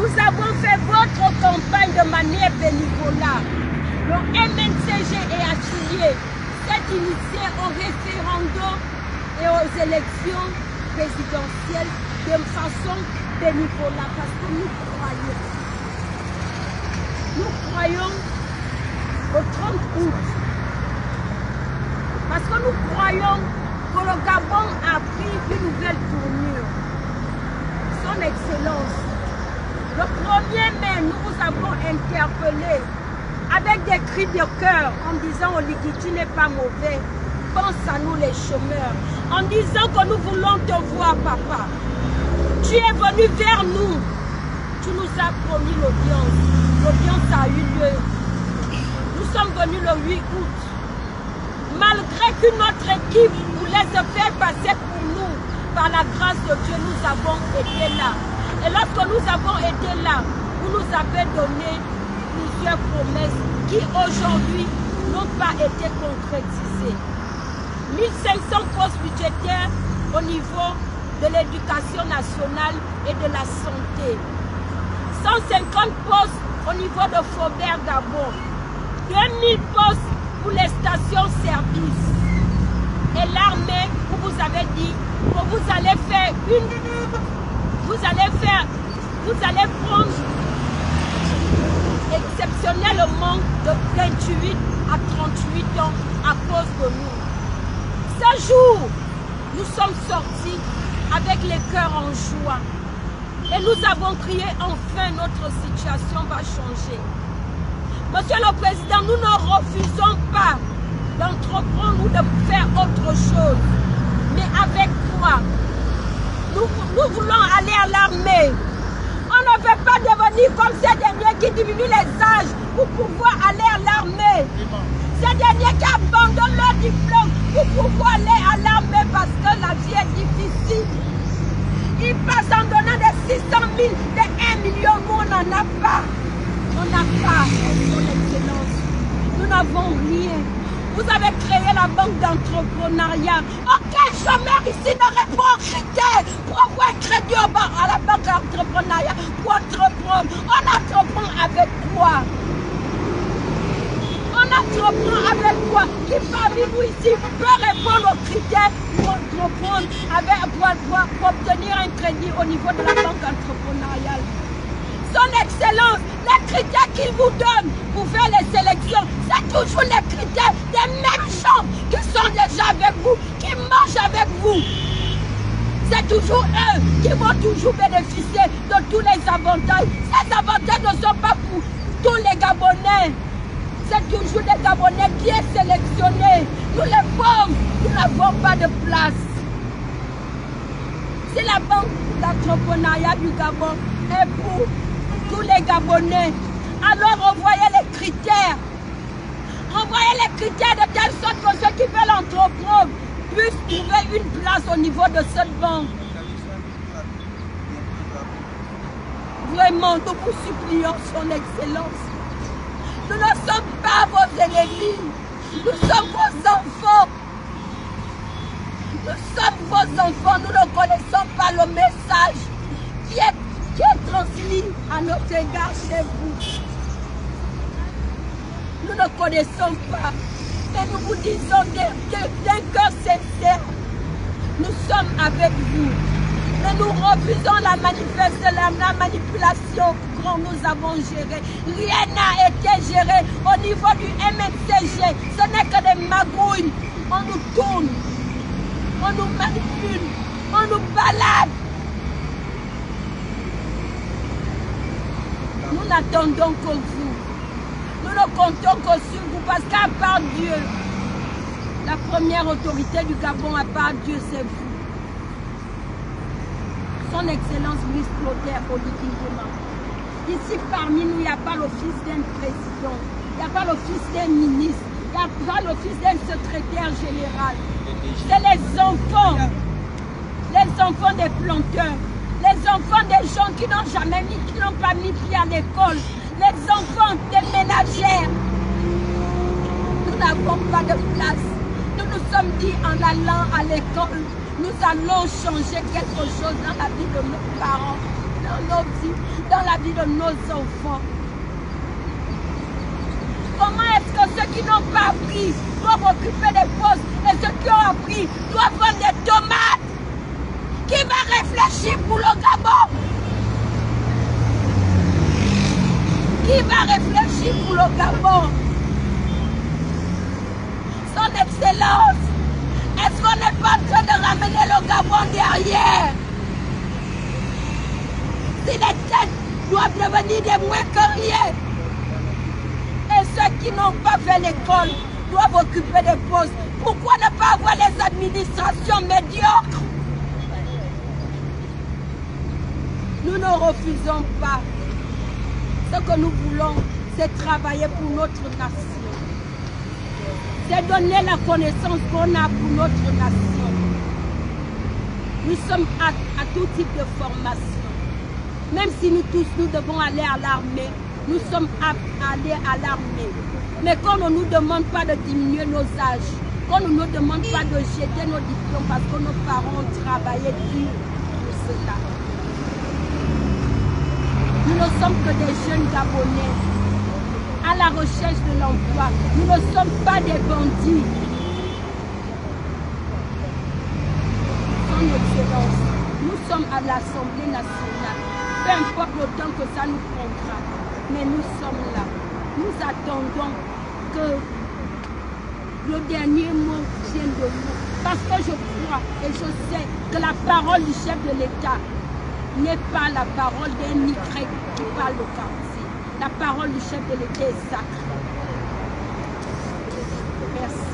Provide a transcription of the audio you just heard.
Nous avons fait votre campagne de manière bénévolale. Le MNCG est affilié, s'est initié au référendum et aux élections présidentielles de façon bénévolale parce que nous croyons au 30 août. Parce que nous croyons que le Gabon a pris une nouvelle tournure. Son Excellence, le 1er mai, nous vous avons interpellé avec des cris de cœur en disant Oligui, tu n'es pas mauvais, pense à nous les chômeurs, en disant que nous voulons te voir, papa. Tu es venu vers nous, tu nous as promis l'audience. L'audience a eu lieu. Nous sommes venus le 8 août. Malgré que notre équipe voulait se faire passer pour nous, par la grâce de Dieu, nous avons été là. Et lorsque nous avons été là, vous nous avez donné plusieurs promesses qui aujourd'hui n'ont pas été concrétisées. 1500 postes budgétaires au niveau de l'éducation nationale et de la santé. 150 postes au niveau de Faubert Gabon. 2000 postes pour les stations-service. Et l'armée, vous avez dit que vous allez faire vous allez prendre exceptionnellement de 28 à 38 ans à cause de nous. Ce jour, nous sommes sortis avec les cœurs en joie. Et nous avons crié, enfin notre situation va changer. Monsieur le Président, nous ne refusons pas d'entreprendre ou de faire autre chose. Mais avec quoi? Nous voulons aller à l'armée. On ne veut pas devenir comme ces derniers qui diminuent les âges pour pouvoir aller à l'armée. Ces derniers qui abandonnent leur diplôme pour pouvoir aller à l'armée parce que la vie est difficile. Ils passent en donnant des 600 000, des 1 million. Nous, on n'en a pas. On n'a pas, son Excellence. Nous n'avons rien. Vous avez créé la banque d'entrepreneuriat. Aucun chômeur ici ne répond aux critères pour avoir un crédit à la banque d'entrepreneuriat pour entreprendre. On entreprend avec quoi? On entreprend avec quoi? Qui parmi vous ici peut répondre aux critères pour entreprendre, pour obtenir un crédit au niveau de la banque entrepreneuriale? Son Excellence, les critères qu'il vous donne pour faire les sélections, c'est toujours les critères des mêmes gens qui sont déjà avec vous, qui mangent avec vous. C'est toujours eux qui vont toujours bénéficier de tous les avantages. Ces avantages ne sont pas pour tous les Gabonais. C'est toujours les Gabonais qui sont sélectionnés. Nous les pauvres, nous n'avons pas de place. Si la banque d'entrepreneuriat du Gabon est pour tous les Gabonais, alors renvoyez les critères. Renvoyez les critères de telle sorte que ceux qui veulent entreprendre puissent trouver une place au niveau de cette banque. Vraiment, nous vous supplions, son Excellence. Nous ne sommes pas vos ennemis. Nous sommes vos enfants. Nous sommes vos enfants. Nous ne connaissons pas le message qui est transmis à notre égard chez vous. Nous ne connaissons pas. Et nous vous disons d'un cœur sincère, nous sommes avec vous. Mais nous refusons la manipulation que nous avons gérée. Rien n'a été géré au niveau du MNCG. Ce n'est que des magouilles. On nous tourne, on nous manipule, on nous balade. Nous n'attendons que vous. Nous ne comptons que sur vous parce qu'à part Dieu, la première autorité du Gabon, à part Dieu, c'est vous. Son Excellence Miss Clotaire Oligui Nguema. Ici parmi nous, il n'y a pas le fils d'un président, il n'y a pas le fils d'un ministre, il n'y a pas le fils d'un secrétaire général. C'est les enfants des planteurs, les enfants des gens qui n'ont jamais mis, qui n'ont pas mis pied à l'école, les enfants des ménagères. Nous n'avons pas de place. Nous nous sommes dit en allant à l'école, nous allons changer quelque chose dans la vie de nos parents, dans nos vies, dans la vie de nos enfants. Comment est-ce que ceux qui n'ont pas appris doivent occuper des postes et ceux qui ont appris doivent vendre des tomates? Qui va réfléchir pour le Gabon? Qui va réfléchir pour le Gabon? Son Excellence, est-ce qu'on n'est pas en train de ramener le Gabon derrière? Si les têtes doivent devenir des moins que rien, et ceux qui n'ont pas fait l'école doivent occuper des postes, pourquoi ne pas avoir les administrations médiocres? Nous ne refusons pas. Ce que nous voulons, c'est travailler pour notre nation. C'est donner la connaissance qu'on a pour notre nation. Nous sommes à tout type de formation. Même si nous tous, nous devons aller à l'armée, nous sommes aptes à aller à l'armée. Mais qu'on ne nous demande pas de diminuer nos âges, qu'on ne nous demande pas de jeter nos diplômes parce que nos parents ont travaillé dur pour cela. Nous ne sommes que des jeunes Gabonais à la recherche de l'emploi. Nous ne sommes pas des bandits. Son Excellence, nous sommes à l'Assemblée nationale. Peu importe le temps que ça nous prendra. Mais nous sommes là. Nous attendons que le dernier mot vienne de nous. Parce que je crois et je sais que la parole du chef de l'État n'est pas la parole d'un Y qui parle le quartier. La parole du chef de l'État est sacrée. Merci.